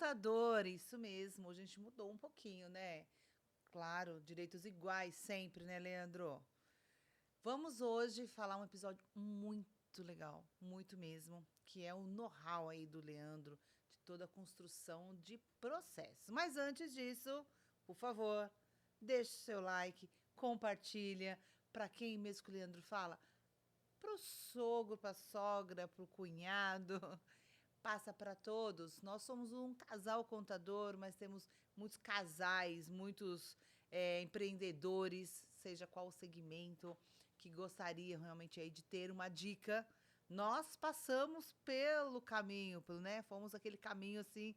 Contador, isso mesmo. A gente mudou um pouquinho, né? Claro, direitos iguais sempre, né, Leandro? Vamos hoje falar um episódio muito legal, muito mesmo, que é o know-how aí do Leandro, de toda a construção de processo. Mas antes disso, por favor, deixe seu like, compartilha. Para quem mesmo que o Leandro fala? Pro sogro, pra sogra, pro cunhado. Passa para todos. Nós somos um casal contador, mas temos muitos casais, muitos empreendedores, seja qual o segmento, que gostariam realmente aí de ter uma dica. Nós passamos pelo caminho, né? Fomos aquele caminho assim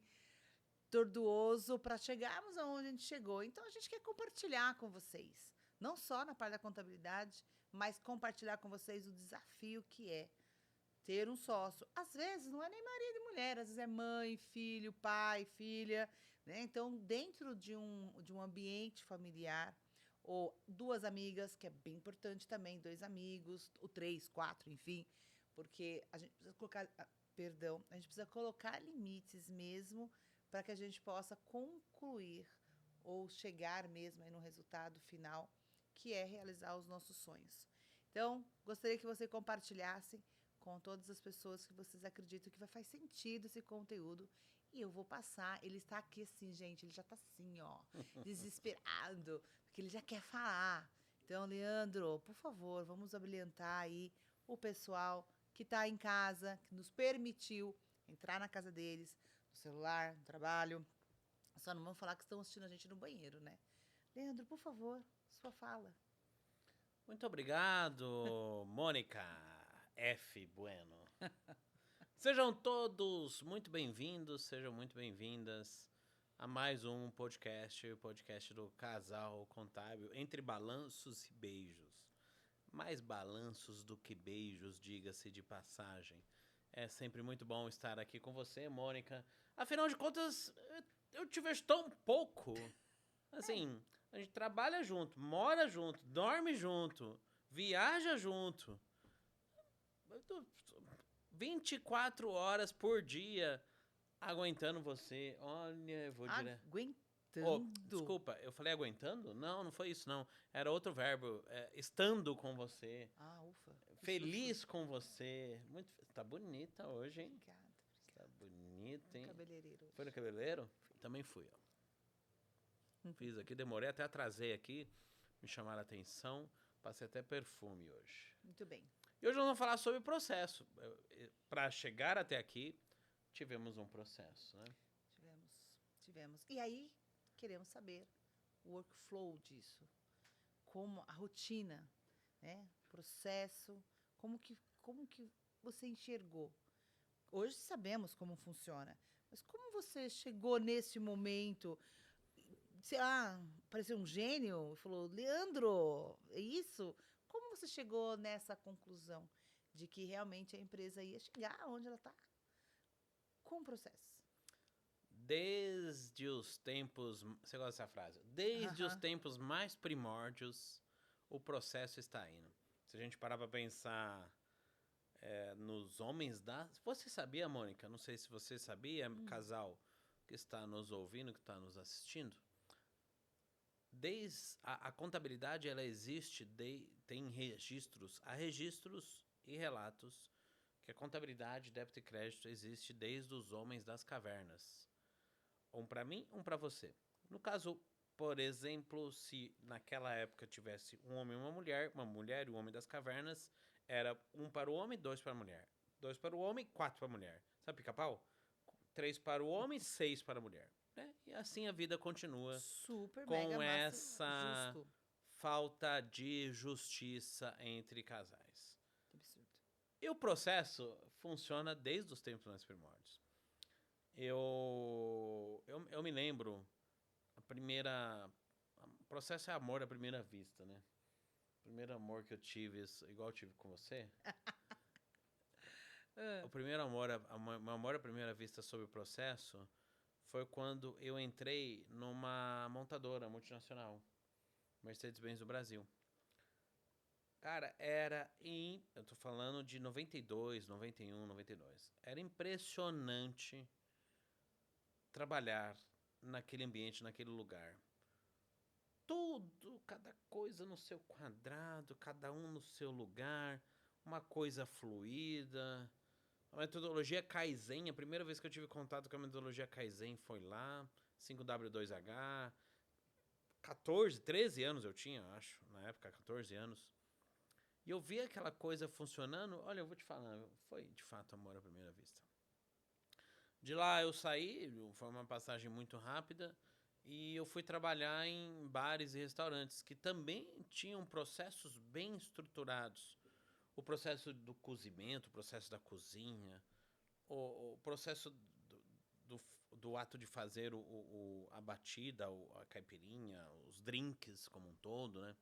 tortuoso para chegarmos aonde a gente chegou. Então a gente quer compartilhar com vocês, não só na parte da contabilidade, mas compartilhar com vocês o desafio que é ter um sócio. Às vezes não é nem marido e mulher, às vezes é mãe, filho, pai, filha, né? Então, dentro de um ambiente familiar, ou duas amigas, que é bem importante também, dois amigos, ou três, quatro, enfim, porque a gente precisa colocar, perdão, a gente precisa colocar limites mesmo para que a gente possa concluir ou chegar mesmo aí no resultado final, que é realizar os nossos sonhos. Então, gostaria que você compartilhasse com todas as pessoas que vocês acreditam que vai faz sentido esse conteúdo. E eu vou passar. Ele está aqui assim, gente. Ele já está assim, ó, desesperado, porque ele já quer falar. Então, Leandro, por favor, vamos abrilhantar aí o pessoal que está em casa, que nos permitiu entrar na casa deles, no celular, no trabalho. Só não vamos falar que estão assistindo a gente no banheiro, né? Leandro, por favor, sua fala. Muito obrigado, Mônica F. Bueno. Sejam todos muito bem-vindos, sejam muito bem-vindas a mais um podcast, o podcast do Casal Contábil, entre balanços e beijos. Mais balanços do que beijos, diga-se de passagem. É sempre muito bom estar aqui com você, Mônica. Afinal de contas, eu te vejo tão pouco. Assim, a gente trabalha junto, mora junto, dorme junto, viaja junto. Eu tô 24 horas por dia aguentando você. Olha, eu vou direto. Oh, Aguentando. desculpa, eu falei aguentando? Não, não foi isso, não. Era outro verbo. Estando com você. Ah, ufa. Que susto. Feliz com você. Muito. Tá bonita hoje, hein? Obrigada, Tá obrigada. bonita, No hein? cabeleireiro Foi no hoje. cabeleireiro? Também fui, ó. Fiz aqui, demorei, até atrasei aqui. Me chamaram a atenção. Passei até perfume hoje. Muito bem. E hoje nós vamos falar sobre o processo. Para chegar até aqui, tivemos um processo, né? Tivemos. E aí, queremos saber o workflow disso. Como a rotina, né? Processo. Como que você enxergou? Hoje sabemos como funciona. Mas como você chegou nesse momento? Sei lá, pareceu um gênio e falou, Leandro, é isso? Como você chegou nessa conclusão de que realmente a empresa ia chegar onde ela está com o processo? Desde os tempos. Você gosta dessa frase? Desde os Aham. tempos mais primórdios, o processo está indo. Se a gente parar para pensar nos homens da. Você sabia, Mônica? Não sei se você sabia, casal que está nos ouvindo, que está nos assistindo. Desde a contabilidade ela existe, tem registros, há registros e relatos que a contabilidade, débito e crédito existe desde os homens das cavernas. Um para mim, um para você. No caso, por exemplo, se naquela época tivesse um homem e uma mulher e um homem das cavernas, era um para o homem, dois para a mulher. Dois para o homem, quatro para a mulher. Sabe pica-pau? Três para o homem, seis para a mulher. Né? E assim a vida continua Super, mega, com massa, essa justo. falta de justiça entre casais. Que absurdo. E o processo funciona desde os tempos mais primórdios. Eu me lembro, a primeira. O processo é amor à primeira vista, né? O primeiro amor que eu tive, igual eu tive com você. O primeiro amor, meu amor à primeira vista sobre o processo foi quando eu entrei numa montadora multinacional, Mercedes-Benz do Brasil. Cara, eu tô falando de 92, 91, 92. Era impressionante trabalhar naquele ambiente, naquele lugar. Tudo, cada coisa no seu quadrado, cada um no seu lugar, uma coisa fluida. A metodologia Kaizen, a primeira vez que eu tive contato com a metodologia Kaizen foi lá, 5W2H, 14, 13 anos eu tinha, acho, na época, 14 anos. E eu vi aquela coisa funcionando, olha, eu vou te falar, foi de fato amor à primeira vista. De lá eu saí, foi uma passagem muito rápida, e eu fui trabalhar em bares e restaurantes que também tinham processos bem estruturados. O processo do cozimento, o processo da cozinha, o processo do ato de fazer a batida, a caipirinha, os drinks como um todo, né?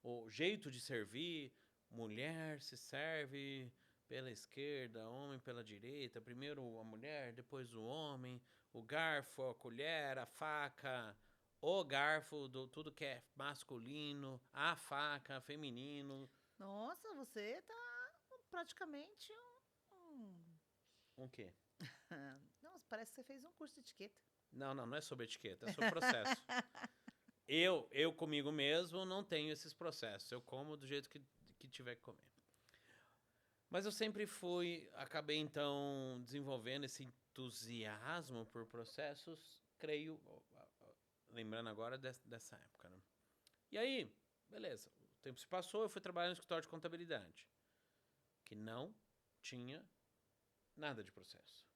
O jeito de servir, mulher se serve pela esquerda, homem pela direita, primeiro a mulher, depois o homem, o garfo, a colher, a faca, o garfo, tudo que é masculino, a faca, feminino. Nossa, você tá praticamente um... O quê? Não, parece que você fez um curso de etiqueta. Não é sobre etiqueta, é sobre processo. Eu comigo mesmo não tenho esses processos. Eu como do jeito que tiver que comer. Mas eu sempre acabei então desenvolvendo esse entusiasmo por processos, creio, lembrando agora dessa época, né? E aí, beleza, o tempo se passou, eu fui trabalhar no escritório de contabilidade, que não tinha nada de processo.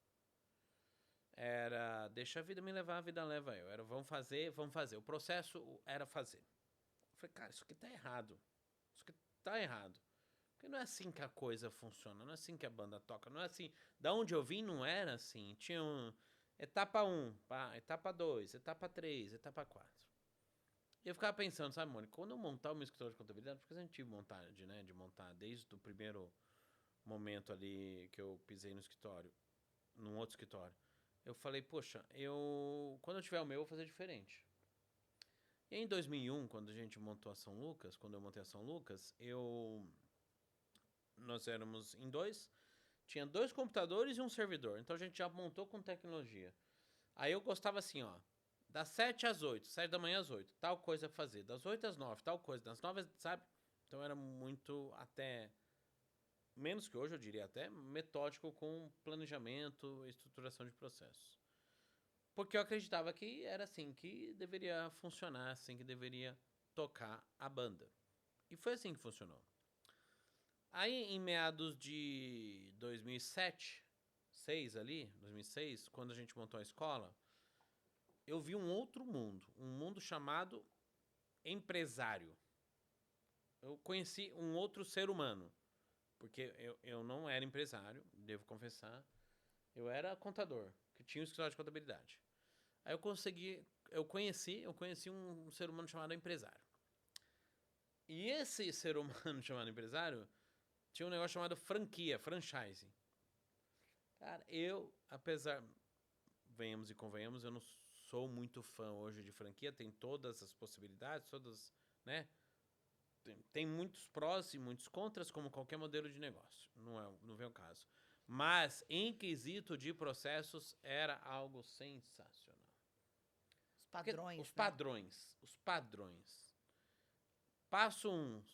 Era, deixa a vida me levar, a vida leva eu. Era, vamos fazer. O processo era fazer. Eu falei, cara, isso aqui tá errado. Isso aqui tá errado. Porque não é assim que a coisa funciona, não é assim que a banda toca, não é assim. Da onde eu vim não era assim. Tinha etapa 1, etapa 2, etapa 3, etapa 4. E eu ficava pensando, sabe, Mônica, quando eu montar o meu escritório de contabilidade, porque eu sempre tive vontade, né, de montar desde o primeiro momento ali que eu pisei no escritório, num outro escritório. Eu falei, poxa, quando eu tiver o meu, eu vou fazer diferente. E em 2001, quando a gente montou a São Lucas, quando eu montei a São Lucas, nós éramos em dois, tinha 2 computadores e um servidor. Então a gente já montou com tecnologia. Aí eu gostava assim, ó, das 7 às 8, 7 da manhã às 8, tal coisa a fazer. Das 8 às 9, tal coisa. Das 9, sabe? Então era muito, até, menos que hoje, eu diria até, metódico com planejamento e estruturação de processos. Porque eu acreditava que era assim que deveria funcionar, assim que deveria tocar a banda. E foi assim que funcionou. Aí, em meados de 2007, 2006, quando a gente montou a escola, eu vi um outro mundo, um mundo chamado empresário. Eu conheci um outro ser humano, porque eu não era empresário, devo confessar. Eu era contador, que tinha um escritório de contabilidade. Aí eu conheci um ser humano chamado empresário. E esse ser humano chamado empresário tinha um negócio chamado franquia, franchise. Cara, apesar, venhamos e convenhamos, eu não sou muito fã hoje de franquia, tem todas as possibilidades, todas, né? Tem muitos prós e muitos contras, como qualquer modelo de negócio. Não vem o caso. Mas, em quesito de processos, era algo sensacional. Os padrões, os padrões, né? Os padrões. Passo 1,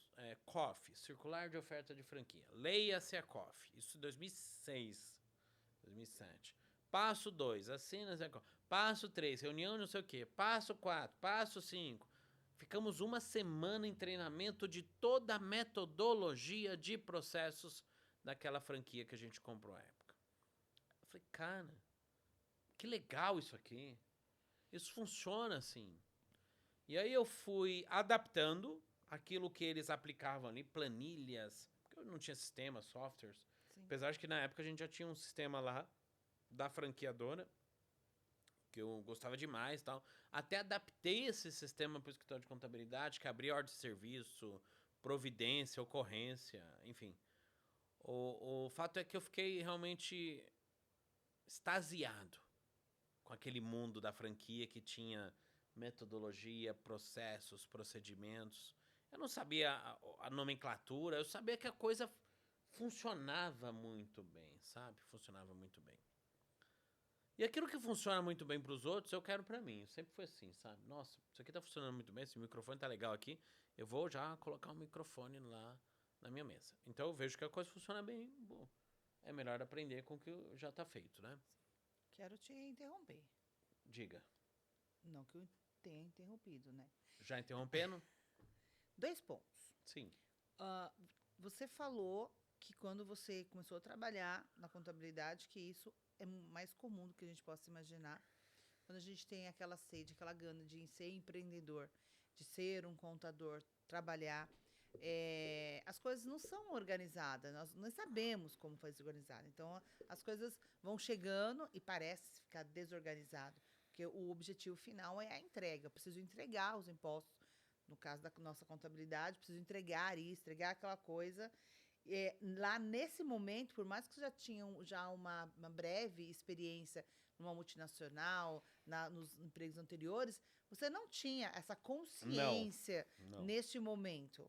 COF, Circular de Oferta de Franquia. Leia-se a COF. Isso em 2006, 2007. Passo 2, assina-se a COF. Passo 3, reunião não sei o quê. Passo 4, passo 5. Ficamos uma semana em treinamento de toda a metodologia de processos daquela franquia que a gente comprou à época. Eu falei, cara, que legal isso aqui. Isso funciona assim. E aí eu fui adaptando aquilo que eles aplicavam ali, planilhas, porque eu não tinha sistema, softwares. Sim. Apesar de que na época a gente já tinha um sistema lá da franqueadora, que eu gostava demais e tal. Até adaptei esse sistema para o escritório de contabilidade, que abria ordem de serviço, providência, ocorrência, enfim. O fato é que eu fiquei realmente extasiado com aquele mundo da franquia que tinha metodologia, processos, procedimentos. Eu não sabia a nomenclatura, eu sabia que a coisa funcionava muito bem, sabe? Funcionava muito bem. E aquilo que funciona muito bem para os outros, eu quero para mim. Sempre foi assim, sabe? Nossa, isso aqui tá funcionando muito bem, esse microfone tá legal aqui. Eu vou já colocar um microfone lá na minha mesa. Então eu vejo que a coisa funciona bem. Bom, é melhor aprender com o que já tá feito, né? Quero te interromper. Diga. Não que eu tenha interrompido, né? Já interrompendo? 2 pontos. Sim. Ah, você falou que quando você começou a trabalhar na contabilidade, que isso é mais comum do que a gente possa imaginar. Quando a gente tem aquela sede, aquela gana de ser empreendedor, de ser um contador, trabalhar, as coisas não são organizadas. Nós não sabemos como fazer organizado. Então, as coisas vão chegando e parece ficar desorganizado. Porque o objetivo final é a entrega. Eu preciso entregar os impostos. No caso da nossa contabilidade, preciso entregar isso, entregar aquela coisa. Lá nesse momento, por mais que você já tinham já uma breve experiência numa multinacional, nos empregos anteriores, você não tinha essa consciência Não. neste momento,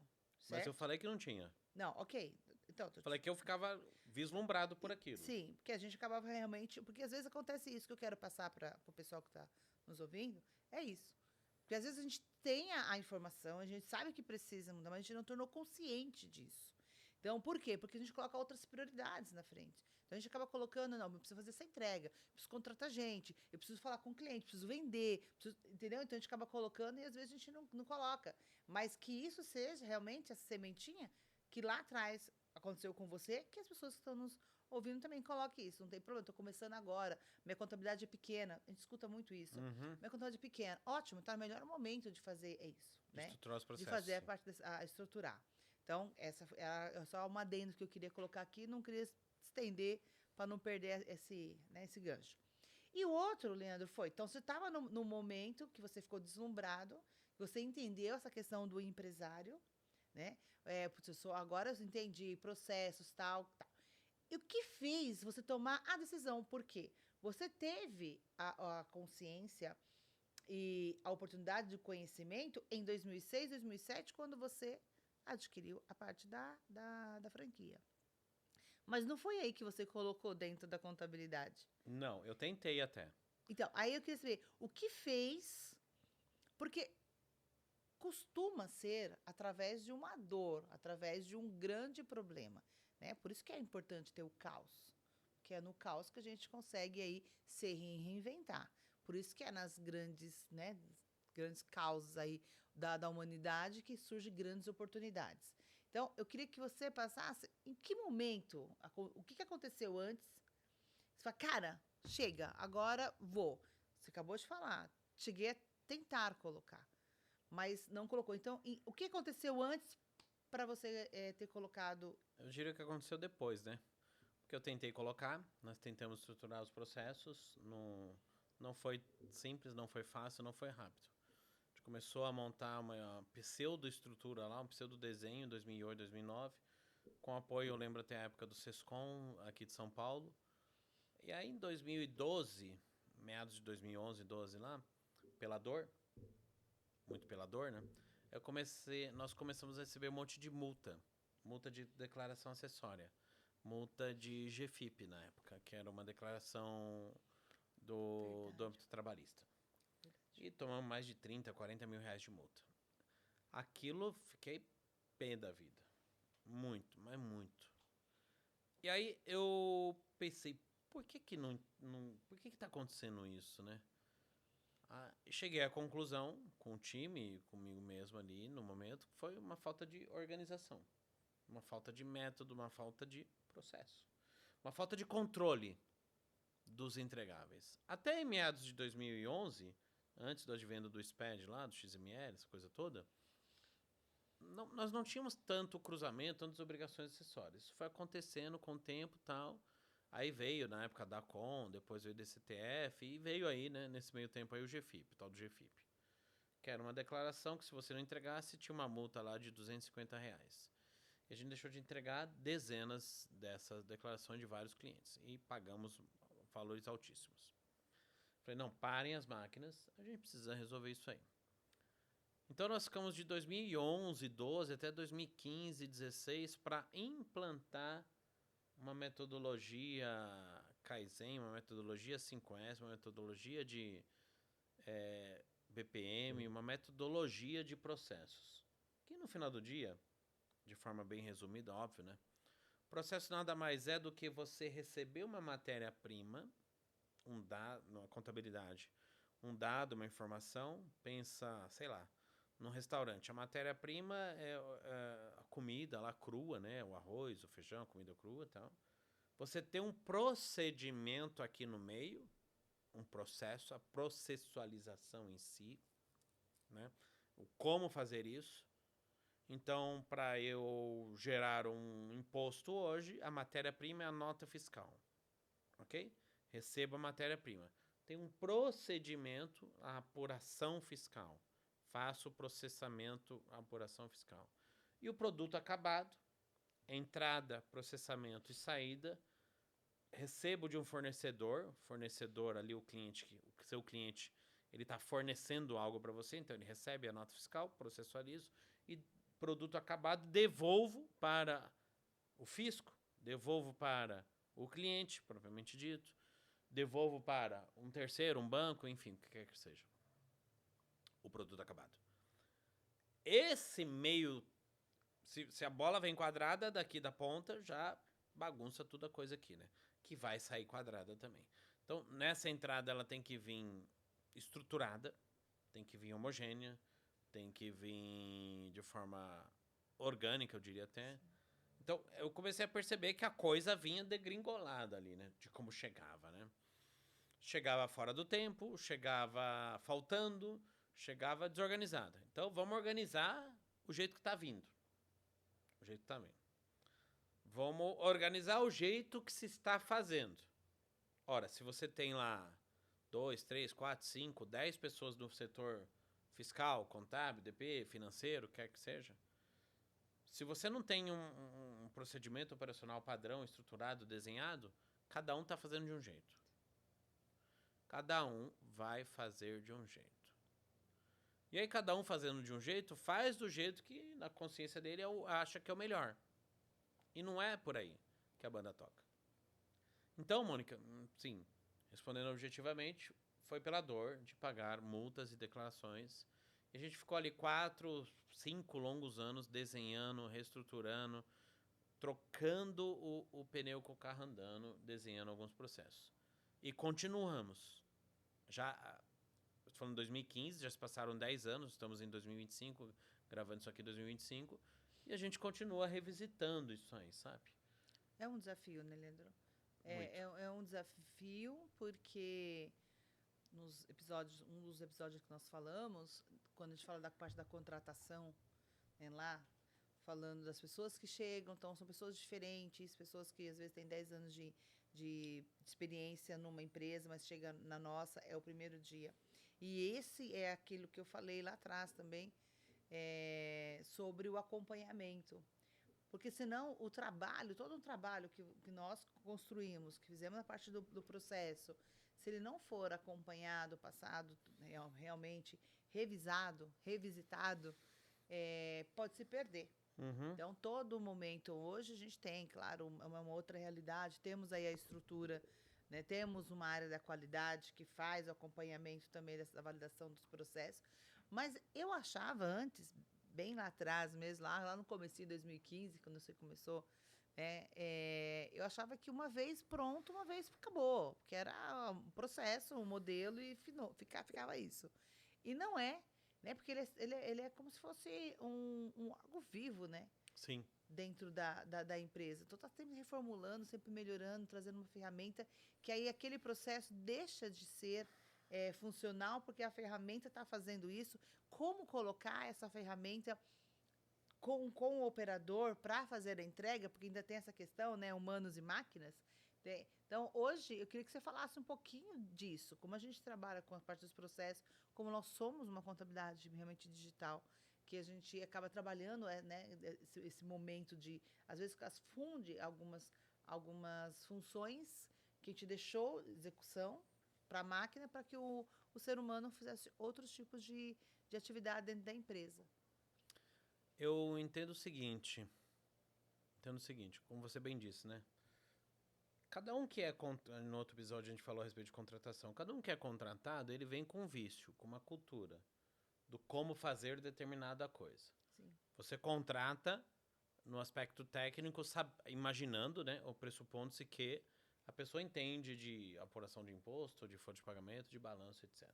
Mas eu certo? falei que não tinha. Não, ok. Então, Falei que eu ficava vislumbrado por aquilo. sim, porque a gente acabava realmente. Porque às vezes acontece isso que eu quero passar para o pessoal que está nos ouvindo. É isso. Porque às vezes a gente tem a informação, a gente sabe que precisa mudar, mas a gente não tornou consciente disso. Então, por quê? Porque a gente coloca outras prioridades na frente. Então, a gente acaba colocando, não, eu preciso fazer essa entrega, eu preciso contratar gente, eu preciso falar com o cliente, preciso vender, entendeu? Então, a gente acaba colocando e às vezes a gente não coloca. Mas que isso seja realmente essa sementinha que lá atrás aconteceu com você, que as pessoas que estão nos ouvindo também coloquem isso. Não tem problema, estou começando agora, minha contabilidade é pequena. A gente escuta muito isso. Uhum. Minha contabilidade é pequena. Ótimo, está no melhor momento de fazer isso, né? Estruturar os De processos. fazer a sim. parte a estruturar. Então, essa é só uma adendo que eu queria colocar aqui, não queria estender para não perder esse gancho. E o outro, Leandro, foi, então você estava no momento que você ficou deslumbrado, você entendeu essa questão do empresário, né? Agora eu entendi processos, tal. E o que fez você tomar a decisão? Por quê? Você teve a consciência e a oportunidade de conhecimento em 2006, 2007, quando você adquiriu a parte da franquia. Mas não foi aí que você colocou dentro da contabilidade. Não, eu tentei até. Então, aí eu queria saber o que fez. Porque costuma ser através de uma dor, através de um grande problema. Né? Por isso que é importante ter o caos. Que é no caos que a gente consegue aí se reinventar. Por isso que é nas grandes causas aí da humanidade que surgem grandes oportunidades. Então, eu queria que você passasse em que momento, o que aconteceu antes. Você fala, cara, chega, agora vou. Você acabou de falar, cheguei a tentar colocar, mas não colocou. Então, o que aconteceu antes para você ter colocado? Eu diria que aconteceu depois, né? Porque eu tentei colocar, nós tentamos estruturar os processos, não foi simples, não foi fácil, não foi rápido. A gente começou a montar uma pseudo-estrutura lá, um pseudo-desenho em 2008, 2009, com apoio, eu lembro até a época do SESCOM, aqui de São Paulo. E aí em 2012, meados de 2011, 12 lá, pela dor, muito pela dor, né? Nós começamos a receber um monte de multa de declaração acessória, multa de GFIP na época, que era uma declaração do âmbito trabalhista. E tomamos mais de 30, 40 mil reais de multa. Aquilo, fiquei pé da vida. Muito, mas muito. E aí eu pensei, por que tá acontecendo isso, né? Cheguei à conclusão, com o time e comigo mesmo ali, no momento, que foi uma falta de organização. Uma falta de método, uma falta de processo. Uma falta de controle dos entregáveis. Até em meados de 2011, antes do advento do SPED lá, do XML, essa coisa toda, nós não tínhamos tanto cruzamento, tantas obrigações acessórias. Isso foi acontecendo com o tempo e tal. Aí veio, na época, da CON, depois veio o DCTF, e veio aí, né, nesse meio tempo aí, o GFIP, o tal do GFIP. Que era uma declaração que, se você não entregasse, tinha uma multa lá de R$250. E a gente deixou de entregar dezenas dessas declarações de vários clientes. E pagamos valores altíssimos. Falei, não, parem as máquinas, a gente precisa resolver isso aí. Então, nós ficamos de 2011, 12 até 2015, 16 para implantar uma metodologia Kaizen, uma metodologia 5S, uma metodologia de BPM, uma metodologia de processos. Que no final do dia, de forma bem resumida, óbvio, né? Processo nada mais é do que você receber uma matéria-prima, um dado, na contabilidade, um dado, uma informação, pensa, sei lá, num restaurante. A matéria-prima é a comida lá crua, né? O arroz, o feijão, a comida crua e tal. Você tem um procedimento aqui no meio, um processo, a processualização em si, né? O como fazer isso. Então, para eu gerar um imposto hoje, a matéria-prima é a nota fiscal, ok? Recebo a matéria-prima. Tem um procedimento, a apuração fiscal. Faço o processamento, a apuração fiscal. E o produto acabado, entrada, processamento e saída, recebo de um fornecedor ali, o cliente, o seu cliente, ele está fornecendo algo para você, então ele recebe a nota fiscal, processualizo e produto acabado, devolvo para o fisco, devolvo para o cliente, propriamente dito, devolvo para um terceiro, um banco, enfim, o que quer que seja. O produto acabado. Esse meio, se a bola vem quadrada daqui da ponta, já bagunça toda a coisa aqui, né? Que vai sair quadrada também. Então, nessa entrada ela tem que vir estruturada, tem que vir homogênea, tem que vir de forma orgânica, eu diria até. Então, eu comecei a perceber que a coisa vinha degringolada ali, né? De como chegava, né? Chegava fora do tempo, chegava faltando, chegava desorganizada. Então, vamos organizar o jeito que tá vindo. O jeito que tá vindo. Vamos organizar o jeito que se está fazendo. Ora, se você tem lá 2, 3, 4, 5, 10 pessoas no setor fiscal, contábil, DP, financeiro, quer que seja, se você não tem um procedimento operacional padrão, estruturado, desenhado, cada um está fazendo de um jeito. Cada um vai fazer de um jeito. E aí, cada um fazendo de um jeito, faz do jeito que na consciência dele acha que é o melhor. E não é por aí que a banda toca. Então, Mônica, sim, respondendo objetivamente, foi pela dor de pagar multas e declarações. E a gente ficou ali 4, 5 longos anos desenhando, reestruturando, trocando o pneu com o carro andando, desenhando alguns processos. E continuamos. Já, estou falando de 2015, já se passaram 10 anos, estamos em 2025, gravando isso aqui em 2025, e a gente continua revisitando isso aí, sabe? É um desafio, né, Leandro? Muito. É um desafio porque um dos episódios que nós falamos, quando a gente fala da parte da contratação, né, lá, falando das pessoas que chegam, então são pessoas diferentes, pessoas que às vezes têm 10 anos de experiência numa empresa, mas chega na nossa, é o primeiro dia. E esse é aquilo que eu falei lá atrás também, sobre o acompanhamento. Porque senão o trabalho, todo um trabalho que nós construímos, que fizemos na parte do processo, se ele não for acompanhado, passado, realmente revisado, revisitado, pode se perder. Uhum. Então, todo momento hoje a gente tem, claro, uma outra realidade, temos aí a estrutura, né? Temos uma área da qualidade que faz o acompanhamento também da validação dos processos, mas eu achava antes, bem lá atrás mesmo, lá no comecinho de 2015, quando você começou, eu achava que uma vez pronto, uma vez acabou, que era um processo, um modelo e ficava isso. E não é, né? Porque ele é como se fosse algo vivo, né? Sim. Dentro da empresa. Então, está sempre reformulando, sempre melhorando, trazendo uma ferramenta que aí aquele processo deixa de ser funcional porque a ferramenta está fazendo isso. Como colocar essa ferramenta com o operador para fazer a entrega, porque ainda tem essa questão, né, humanos e máquinas. Então, hoje, eu queria que você falasse um pouquinho disso, como a gente trabalha com a parte dos processos, como nós somos uma contabilidade realmente digital, que a gente acaba trabalhando, né, esse momento de, às vezes, funde algumas funções que a gente deixou execução para a máquina, para que o ser humano fizesse outros tipos de atividade dentro da empresa. Eu entendo o seguinte, como você bem disse, né? Cada um que é... No outro episódio a gente falou a respeito de contratação. Cada um que é contratado, ele vem com um vício, com uma cultura do como fazer determinada coisa. Sim. Você contrata no aspecto técnico, imaginando, né, ou pressupondo-se que a pessoa entende de apuração de imposto, de folha de pagamento, de balanço, etc.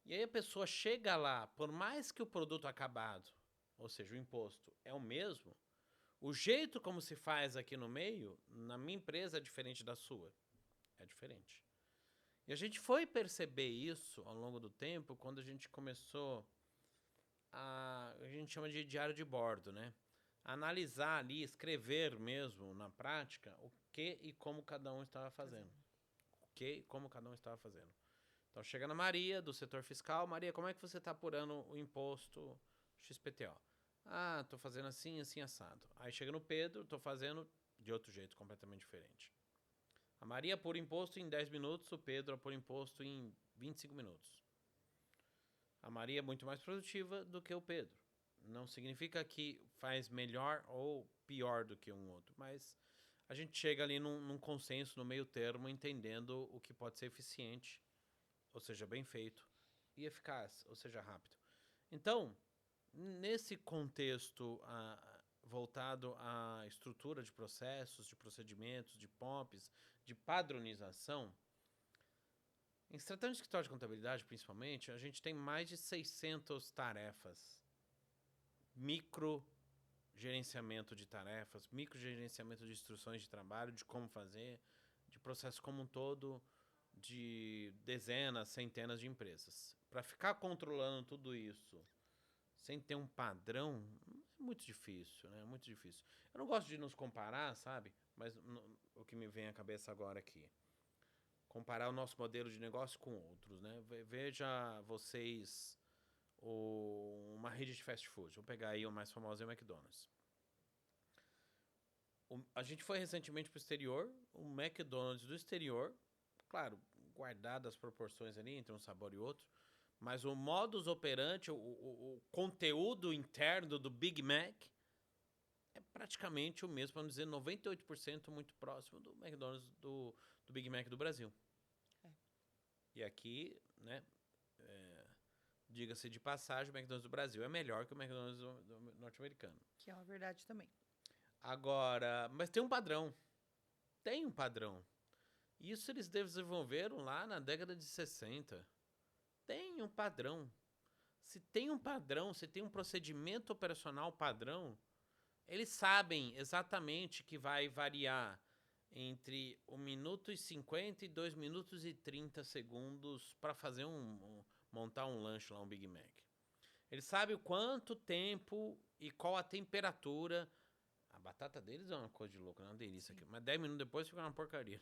E aí a pessoa chega lá, por mais que o produto acabado, ou seja, o imposto, é o mesmo, o jeito como se faz aqui no meio, na minha empresa, é diferente da sua. É diferente. E a gente foi perceber isso ao longo do tempo quando a gente começou a gente chama de diário de bordo, né? Analisar ali, escrever mesmo na prática o que e como cada um estava fazendo. O que e como cada um estava fazendo. Então chega na Maria, do setor fiscal. Maria, como é que você está apurando o imposto XPTO? Ah, tô fazendo assim, assim, assado. Aí chega no Pedro, tô fazendo de outro jeito, completamente diferente. A Maria apura imposto em 10 minutos, o Pedro apura imposto em 25 minutos. A Maria é muito mais produtiva do que o Pedro. Não significa que faz melhor ou pior do que um outro, mas a gente chega ali num consenso, no meio termo, entendendo o que pode ser eficiente, ou seja, bem feito, e eficaz, ou seja, rápido. Então, nesse contexto voltado à estrutura de processos, de procedimentos, de POPs, de padronização, em se tratando de escritório de contabilidade, principalmente, a gente tem mais de 600 tarefas. Micro gerenciamento de tarefas, micro gerenciamento de instruções de trabalho, de como fazer, de processo como um todo, de dezenas, centenas de empresas. Para ficar controlando tudo isso sem ter um padrão, é muito difícil, né? É muito difícil. Eu não gosto de nos comparar, sabe? Mas o que me vem à cabeça agora aqui, comparar o nosso modelo de negócio com outros, né? Veja vocês uma rede de fast food. Vou pegar aí o mais famoso, é o McDonald's. A gente foi recentemente para o exterior, o McDonald's do exterior, claro, guardado as proporções ali entre um sabor e outro, mas o modus operandi, o conteúdo interno do Big Mac é praticamente o mesmo, para não dizer 98% muito próximo do McDonald's, do Big Mac do Brasil. É. E aqui, né, diga-se de passagem, o McDonald's do Brasil é melhor que o McDonald's do norte-americano. Que é uma verdade também. Agora, mas tem um padrão. Tem um padrão. Isso eles desenvolveram lá na década de 60. Tem um padrão. Se tem um padrão, se tem um procedimento operacional padrão, eles sabem exatamente que vai variar entre 1 minuto e 50 e 2 minutos e 30 segundos para fazer montar um lanche lá, um Big Mac. Ele sabe o quanto tempo e qual a temperatura. A batata deles é uma coisa de louco, é uma delícia aqui. Mas 10 minutos depois fica uma porcaria.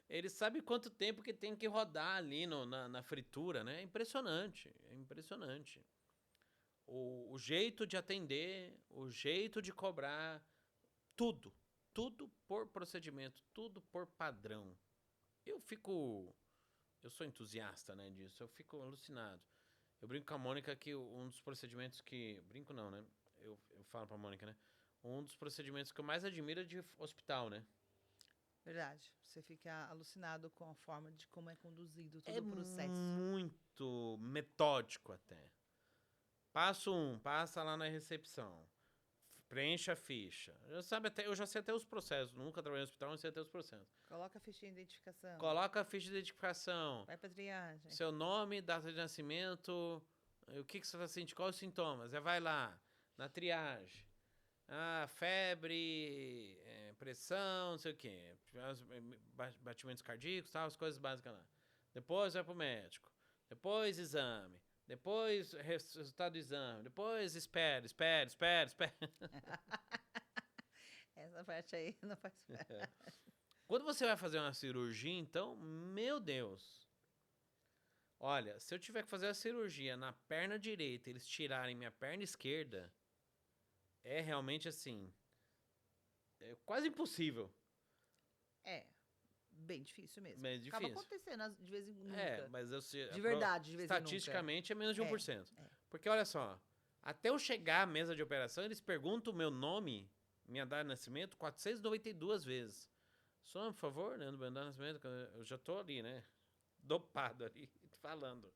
Ele sabe quanto tempo que tem que rodar ali na fritura, né? É impressionante, é impressionante. O jeito de atender, o jeito de cobrar, tudo por procedimento, tudo por padrão. Eu sou entusiasta, né, disso, eu fico alucinado. Eu brinco com a Mônica que um dos procedimentos que... Brinco não, né? Eu falo pra Mônica, né? Um dos procedimentos que eu mais admiro é de hospital, né? Verdade. Você fica alucinado com a forma de como é conduzido todo o processo. É muito metódico até. Passa lá na recepção. Preenche a ficha. Eu já sei até os processos. Nunca trabalhei no hospital, mas sei até os processos. Coloca a ficha de identificação. Coloca a ficha de identificação. Vai pra triagem. Seu nome, data de nascimento, o que você está sentindo, quais os sintomas. Vai lá, na triagem. Febre, pressão, não sei o quê. Batimentos cardíacos, tal, as coisas básicas lá. Depois vai pro médico. Depois exame. Depois resultado do exame. Depois espera. Essa parte aí não faz parte. Quando você vai fazer uma cirurgia, então, meu Deus. Olha, se eu tiver que fazer a cirurgia na perna direita e eles tirarem minha perna esquerda, é realmente assim, é quase impossível. É, bem difícil mesmo. Bem difícil. Acaba acontecendo de vez em quando. Mas eu sei... De verdade, de vez em quando. Estatisticamente é menos de 1%. Porque olha só, até eu chegar à mesa de operação, eles perguntam o meu nome, minha data de nascimento, 492 vezes. Some, por favor, Leandro Bueno Nascimento. Eu já tô ali, né? Dopado ali, falando.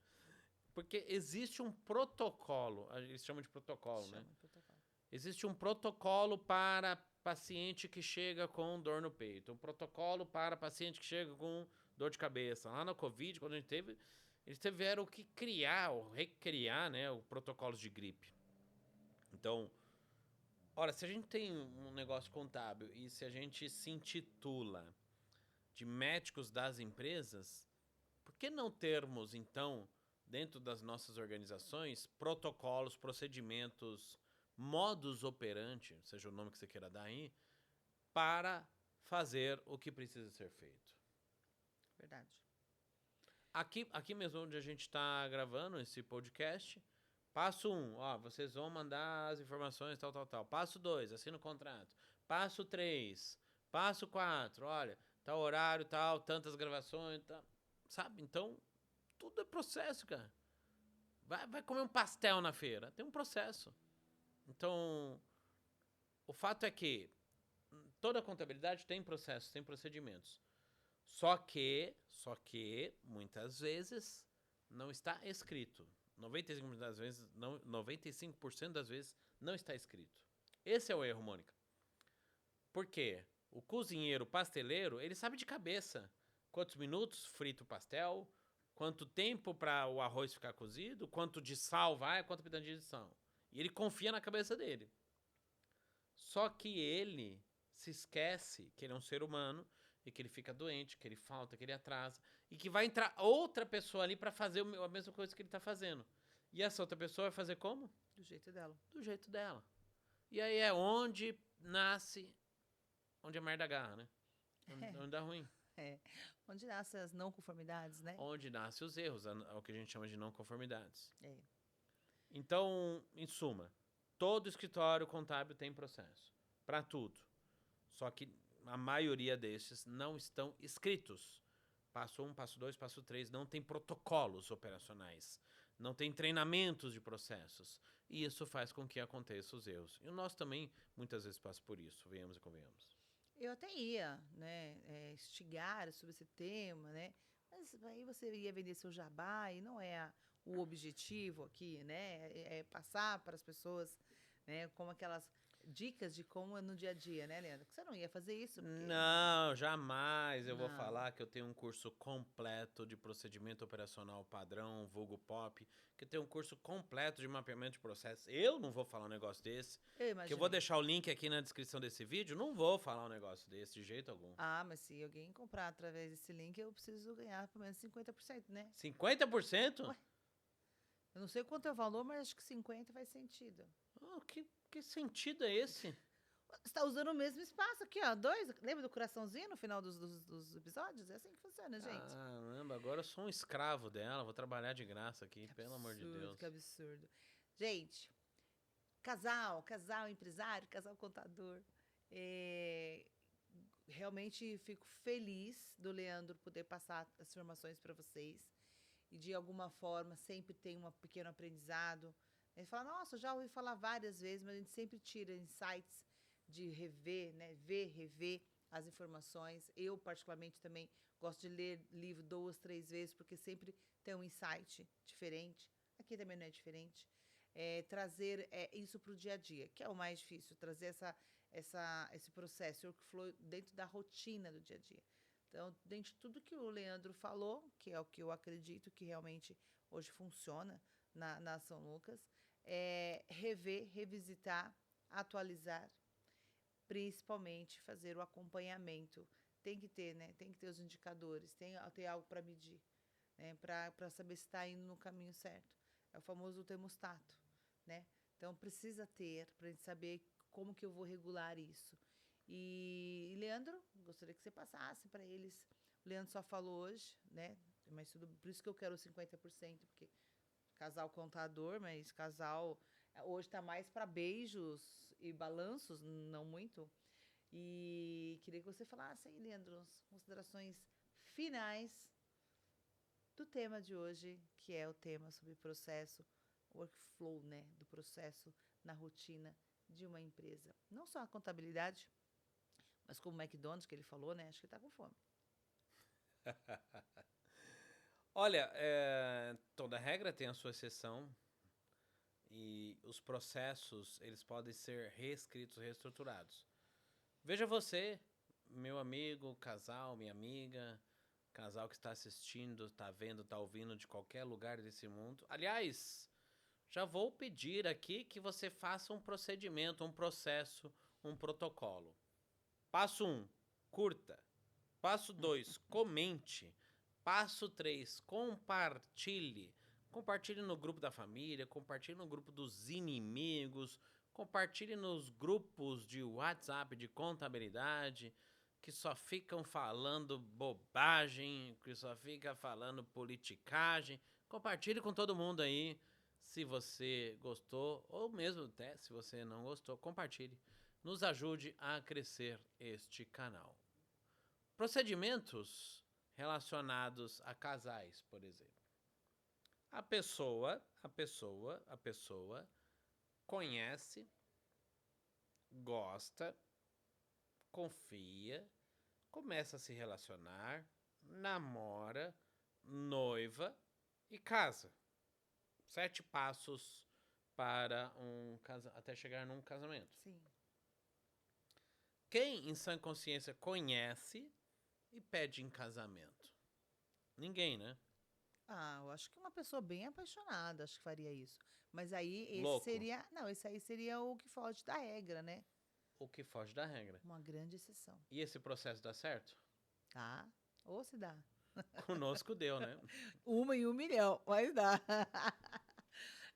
Porque existe um protocolo, eles chamam de protocolo, né? Chama de protocolo. Existe um protocolo para paciente que chega com dor no peito, um protocolo para paciente que chega com dor de cabeça. Lá na Covid, quando a gente teve, eles tiveram que criar ou recriar, né, o protocolo de gripe. Então, ora, se a gente tem um negócio contábil e se a gente se intitula de médicos das empresas, por que não termos, então, dentro das nossas organizações, protocolos, procedimentos, modus operandi, seja o nome que você queira dar aí, para fazer o que precisa ser feito? Verdade. Aqui mesmo onde a gente está gravando esse podcast, passo 1, ó, vocês vão mandar as informações, tal, tal, tal. Passo 2, assina o contrato. Passo 3, passo 4, olha, tal horário, tal, tantas gravações, tal, sabe? Então, tudo é processo, cara. Vai comer um pastel na feira, tem um processo. Então, o fato é que toda contabilidade tem processos, tem procedimentos. Só que, muitas vezes, não está escrito. 95% das vezes, não, 95% das vezes não está escrito. Esse é o erro, Mônica. Por quê? O cozinheiro, pasteleiro, ele sabe de cabeça quantos minutos frita o pastel, quanto tempo para o arroz ficar cozido, quanto de sal vai, quanto pitadinha de sal. E ele confia na cabeça dele. Só que ele se esquece que ele é um ser humano e que ele fica doente, que ele falta, que ele atrasa e que vai entrar outra pessoa ali para fazer a mesma coisa que ele tá fazendo. E essa outra pessoa vai fazer como? Do jeito dela. Do jeito dela. E aí é onde nasce, onde a merda agarra, né? Onde dá ruim. É. Onde nascem as não conformidades, né? Onde nascem os erros, o que a gente chama de não conformidades. É. Então, em suma, todo escritório contábil tem processo. Para tudo. Só que a maioria desses não estão escritos. Passo 1, passo 2, passo 3, não tem protocolos operacionais, não tem treinamentos de processos. E isso faz com que aconteçam os erros. E nós também, muitas vezes, passamos por isso, venhamos e convenhamos. Eu até ia, né, instigar sobre esse tema, né? Mas aí você ia vender seu jabá e não é o objetivo aqui, né? É passar para as pessoas, né, como aquelas dicas de como é no dia a dia, né, Leandro? Que você não ia fazer isso, porque Não, jamais eu vou não. falar que eu tenho um curso completo de procedimento operacional padrão, vulgo POP, que eu tenho um curso completo de mapeamento de processos. Eu não vou falar um negócio desse. Eu Que eu imaginei. vou deixar o link aqui na descrição desse vídeo, não vou falar um negócio desse de jeito algum. Ah, mas se alguém comprar através desse link, eu preciso ganhar pelo menos 50%, né? 50%? Ué. Eu não sei quanto é o valor, mas acho que 50 faz sentido. Oh, que sentido é esse? Você está usando o mesmo espaço aqui, ó. 2. Lembra do coraçãozinho no final dos episódios? É assim que funciona, gente. Caramba, agora eu sou um escravo dela, vou trabalhar de graça aqui, Que pelo amor de absurdo, Deus. que absurdo. Gente, casal empresário, casal contador. Realmente fico feliz do Leandro poder passar as informações para vocês. E de alguma forma sempre tem um pequeno aprendizado. Ele fala, nossa, já ouvi falar várias vezes, mas a gente sempre tira insights de rever, né? Rever as informações. Eu, particularmente, também gosto de ler livro 2, 3 vezes, porque sempre tem um insight diferente. Aqui também não é diferente. Trazer isso para o dia a dia, que é o mais difícil, trazer esse processo, workflow, dentro da rotina do dia a dia. Então, dentro de tudo que o Leandro falou, que é o que eu acredito que realmente hoje funciona na São Lucas, rever, revisitar, atualizar, principalmente fazer o acompanhamento. Tem que ter, né? Tem que ter os indicadores, tem ter algo para medir, né? Para saber se está indo no caminho certo. É o famoso termostato, né? Então, precisa ter, para a gente saber como que eu vou regular isso. E Leandro, gostaria que você passasse para eles. O Leandro só falou hoje, né? Mas tudo, por isso que eu quero 50%, porque casal contador, mas casal hoje está mais para beijos e balanços, não muito. E queria que você falasse aí, Leandro, as considerações finais do tema de hoje, que é o tema sobre processo, workflow, né? Do processo na rotina de uma empresa. Não só a contabilidade, Mas como o McDonald's que ele falou, né? Acho que ele tá com fome. Olha, toda regra tem a sua exceção e os processos, eles podem ser reescritos, reestruturados. Veja você, meu amigo, casal, minha amiga, casal que está assistindo, está vendo, está ouvindo de qualquer lugar desse mundo. Aliás, já vou pedir aqui que você faça um procedimento, um processo, um protocolo. Passo 1, curta. Passo 2, comente. Passo 3, compartilhe. Compartilhe no grupo da família, compartilhe no grupo dos inimigos, compartilhe nos grupos de WhatsApp de contabilidade, que só ficam falando bobagem, que só fica falando politicagem. Compartilhe com todo mundo aí. Se você gostou, ou mesmo até se você não gostou, compartilhe. Nos ajude a crescer este canal. Procedimentos relacionados a casais, por exemplo. A pessoa conhece, gosta, confia, começa a se relacionar, namora, noiva e casa. 7 passos para até chegar num casamento. Sim. Quem em sã consciência conhece e pede em casamento? Ninguém, né? Ah, eu acho que uma pessoa bem apaixonada acho que faria isso. Mas aí esse Louco. seria. Não, esse aí seria o que foge da regra, né? O que foge da regra. Uma grande exceção. E esse processo dá certo? Tá? Ou se dá. Conosco deu, né? Uma em 1 milhão, mas dá.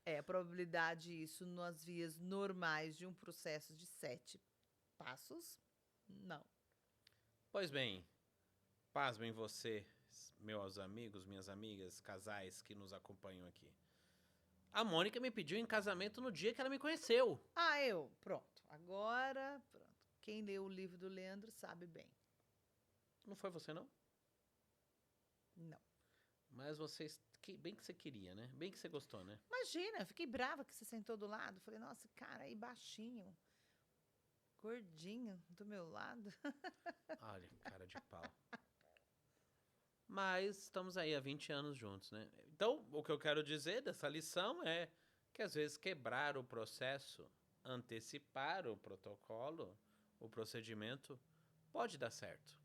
É, a probabilidade disso nas vias normais de um processo de 7 passos, não. Pois bem, pasmem você, meus amigos, minhas amigas, casais que nos acompanham aqui. A Mônica me pediu em casamento no dia que ela me conheceu. Ah, eu. Pronto. Agora, pronto. Quem leu o livro do Leandro sabe bem. Não foi você, não? Não. Mas bem que você queria, né? Bem que você gostou, né? Imagina, eu fiquei brava que você sentou do lado. Falei, nossa, cara aí baixinho, gordinho do meu lado. Olha, cara de pau. Mas estamos aí há 20 anos juntos, né? Então, o que eu quero dizer dessa lição é que às vezes quebrar o processo, antecipar o protocolo, o procedimento, pode dar certo.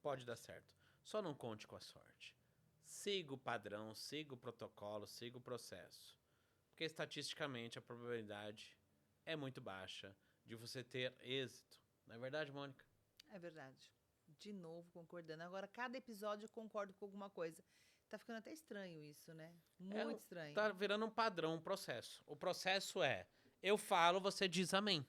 Pode dar certo. Só não conte com a sorte. Siga o padrão, siga o protocolo, siga o processo. Porque estatisticamente a probabilidade é muito baixa de você ter êxito. Não é verdade, Mônica? É verdade. De novo, concordando. Agora, cada episódio eu concordo com alguma coisa. Tá ficando até estranho isso, né? Muito estranho. Tá virando um padrão, um processo. O processo é, eu falo, você diz amém.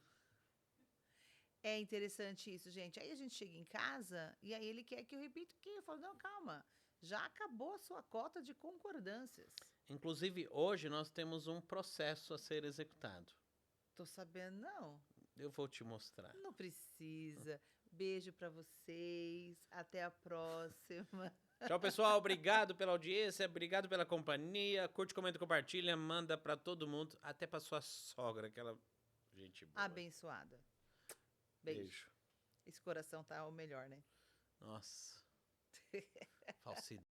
É interessante isso, gente. Aí a gente chega em casa e aí ele quer que eu repita o quê? Eu falo, não, calma. Já acabou a sua cota de concordâncias. Inclusive, hoje nós temos um processo a ser executado. Tô sabendo, não. Eu vou te mostrar. Não precisa. Beijo pra vocês. Até a próxima. Tchau, pessoal. Obrigado pela audiência, obrigado pela companhia. Curte, comenta, compartilha, manda pra todo mundo, até pra sua sogra, aquela gente boa. Abençoada. Beijo. Esse coração tá o melhor, né? Nossa. Falsidade.